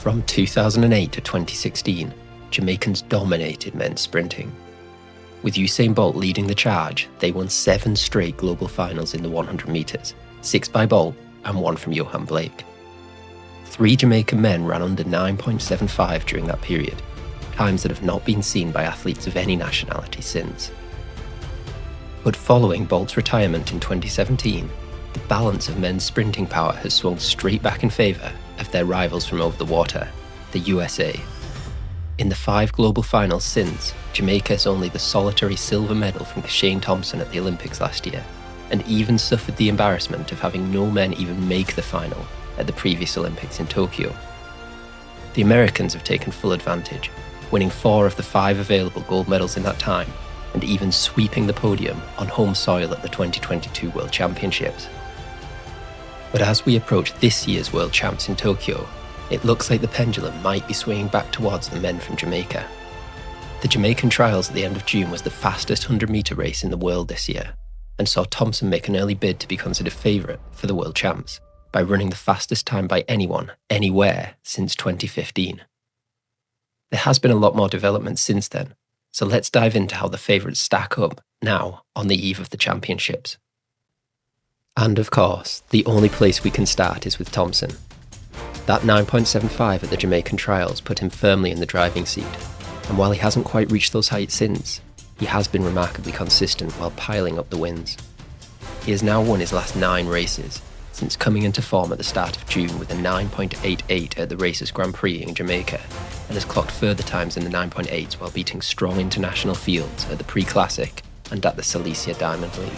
From 2008 to 2016, Jamaicans dominated men's sprinting. With Usain Bolt leading the charge, they won 7 straight global finals in the 100 metres, 6 by Bolt and 1 from Johan Blake. 3 Jamaican men ran under 9.75 during that period, times that have not been seen by athletes of any nationality since. But following Bolt's retirement in 2017, the balance of men's sprinting power has swung straight back in favour of their rivals from over the water, the USA. In the 5 global finals since, Jamaica has only the solitary silver medal from Kishane Thompson at the Olympics last year, and even suffered the embarrassment of having no men even make the final at the previous Olympics in Tokyo. The Americans have taken full advantage, winning 4 of the 5 available gold medals in that time, and even sweeping the podium on home soil at the 2022 World Championships. But as we approach this year's World Champs in Tokyo, it looks like the pendulum might be swinging back towards the men from Jamaica. The Jamaican trials at the end of June was the fastest 100-metre race in the world this year, and saw Thompson make an early bid to be considered favourite for the World Champs by running the fastest time by anyone, anywhere, since 2015. There has been a lot more development since then, so let's dive into how the favourites stack up now on the eve of the championships. And of course, the only place we can start is with Thompson. That 9.75 at the Jamaican trials put him firmly in the driving seat, and while he hasn't quite reached those heights since, he has been remarkably consistent while piling up the wins. He has now won his last 9 races, since coming into form at the start of June with a 9.88 at the Racers Grand Prix in Jamaica, and has clocked further times in the 9.8s while beating strong international fields at the Pre-Classic and at the Silesia Diamond League.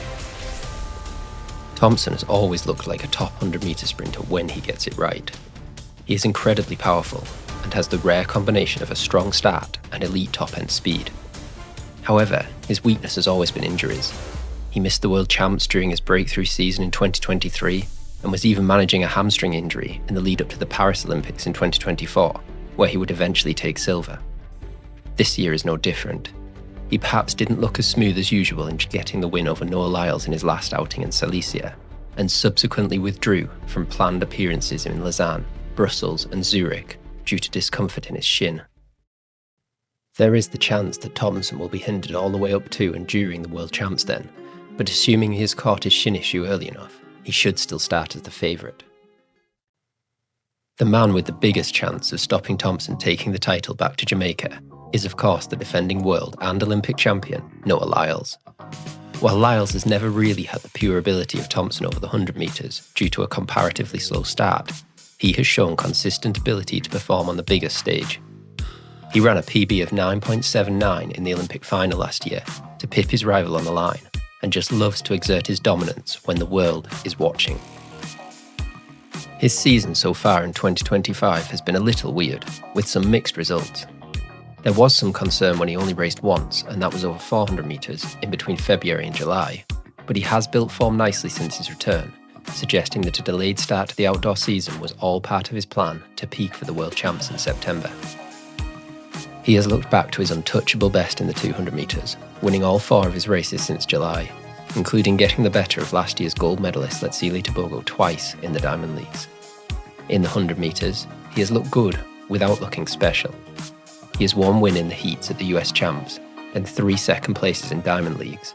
Thompson has always looked like a top 100-metre sprinter when he gets it right. He is incredibly powerful and has the rare combination of a strong start and elite top-end speed. However, his weakness has always been injuries. He missed the World Champs during his breakthrough season in 2023 and was even managing a hamstring injury in the lead-up to the Paris Olympics in 2024, where he would eventually take silver. This year is no different. He perhaps didn't look as smooth as usual in getting the win over Noah Lyles in his last outing in Silesia, and subsequently withdrew from planned appearances in Lausanne, Brussels and Zurich due to discomfort in his shin. There is the chance that Thompson will be hindered all the way up to and during the World Champs then, but assuming he has caught his shin issue early enough, he should still start as the favourite. The man with the biggest chance of stopping Thompson taking the title back to Jamaica is of course the defending world and Olympic champion, Noah Lyles. While Lyles has never really had the pure ability of Thompson over the 100 metres due to a comparatively slow start, he has shown consistent ability to perform on the biggest stage. He ran a PB of 9.79 in the Olympic final last year to pip his rival on the line, and just loves to exert his dominance when the world is watching. His season so far in 2025 has been a little weird, with some mixed results. There was some concern when he only raced once, and that was over 400 metres in between February and July, but he has built form nicely since his return, suggesting that a delayed start to the outdoor season was all part of his plan to peak for the World Champs in September. He has looked back to his untouchable best in the 200 metres, winning all 4 of his races since July, including getting the better of last year's gold medalist Letsile Tobogo twice in the Diamond Leagues. In the 100 metres, he has looked good without looking special. He has 1 win in the heats at the US Champs and 3 second places in Diamond Leagues.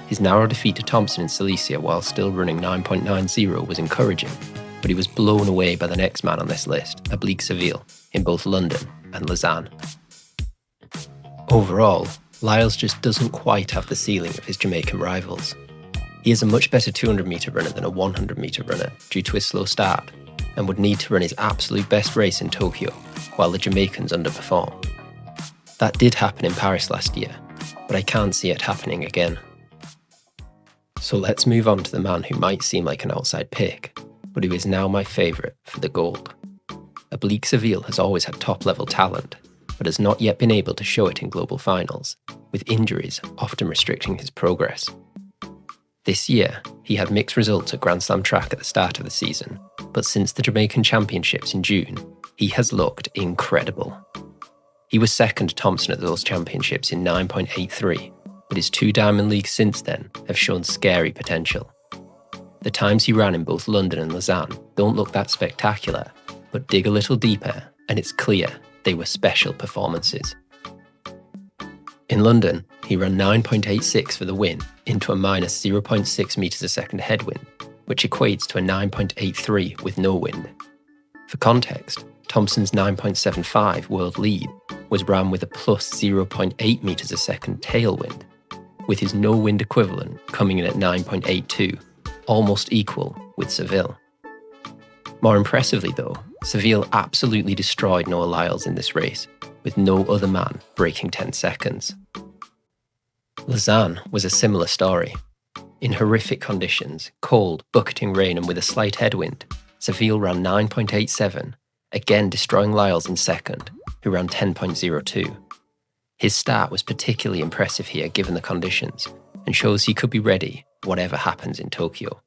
His narrow defeat to Thompson in Silesia while still running 9.90 was encouraging, but he was blown away by the next man on this list, Oblique Seville, in both London and Lausanne. Overall, Lyles just doesn't quite have the ceiling of his Jamaican rivals. He is a much better 200-metre runner than a 100-metre runner due to his slow start, and would need to run his absolute best race in Tokyo, while the Jamaicans underperform. That did happen in Paris last year, but I can't see it happening again. So let's move on to the man who might seem like an outside pick, but who is now my favourite for the gold. Oblique Seville has always had top-level talent, but has not yet been able to show it in global finals, with injuries often restricting his progress. This year, he had mixed results at Grand Slam track at the start of the season, but since the Jamaican Championships in June, he has looked incredible. He was second to Thompson at those championships in 9.83, but his 2 Diamond Leagues since then have shown scary potential. The times he ran in both London and Lausanne don't look that spectacular, but dig a little deeper and it's clear they were special performances. In London, he ran 9.86 for the win into a minus 0.6 metres a second headwind, which equates to a 9.83 with no wind. For context, Thompson's 9.75 world lead was ran with a plus 0.8 metres a second tailwind, with his no wind equivalent coming in at 9.82, almost equal with Seville. More impressively though, Seville absolutely destroyed Noah Lyles in this race, with no other man breaking 10 seconds. Lausanne was a similar story. In horrific conditions, cold, bucketing rain and with a slight headwind, Seville ran 9.87, again destroying Lyles in second, who ran 10.02. His start was particularly impressive here given the conditions, and shows he could be ready whatever happens in Tokyo.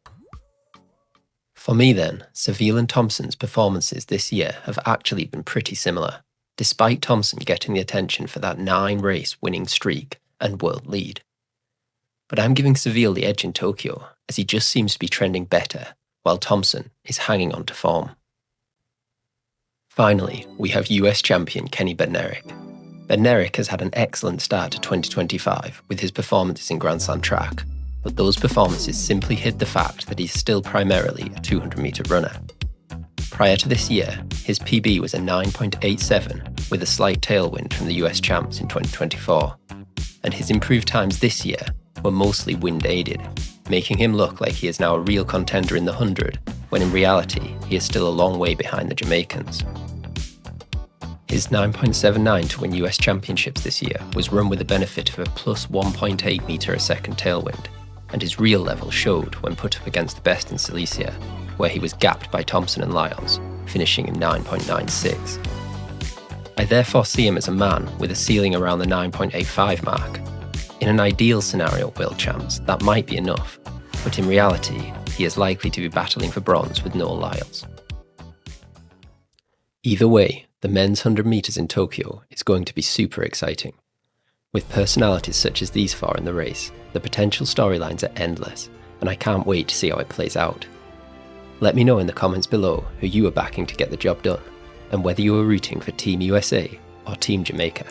For me then, Seville and Thompson's performances this year have actually been pretty similar, despite Thompson getting the attention for that 9-race winning streak and world lead. But I'm giving Seville the edge in Tokyo, as he just seems to be trending better, while Thompson is hanging on to form. Finally, we have US champion Kenny Bednarek. Bednarek has had an excellent start to 2025 with his performances in Grand Slam track, but those performances simply hid the fact that he's still primarily a 200-metre runner. Prior to this year, his PB was a 9.87 with a slight tailwind from the US champs in 2024, and his improved times this year were mostly wind-aided, making him look like he is now a real contender in the 100, when in reality he is still a long way behind the Jamaicans. His 9.79 to win US championships this year was run with the benefit of a plus 1.8 metre a second tailwind, and his real level showed when put up against the best in Silesia, where he was gapped by Thompson and Lyles, finishing in 9.96. I therefore see him as a man with a ceiling around the 9.85 mark. In an ideal scenario world champs, that might be enough, but in reality, he is likely to be battling for bronze with Noah Lyles. Either way, the men's 100 metres in Tokyo is going to be super exciting. With personalities such as these four in the race, the potential storylines are endless, and I can't wait to see how it plays out. Let me know in the comments below who you are backing to get the job done, and whether you are rooting for Team USA or Team Jamaica.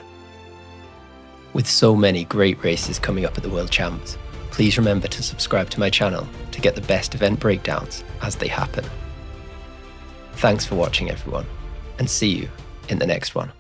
With so many great races coming up at the World Champs, please remember to subscribe to my channel to get the best event breakdowns as they happen. Thanks for watching everyone, and see you in the next one.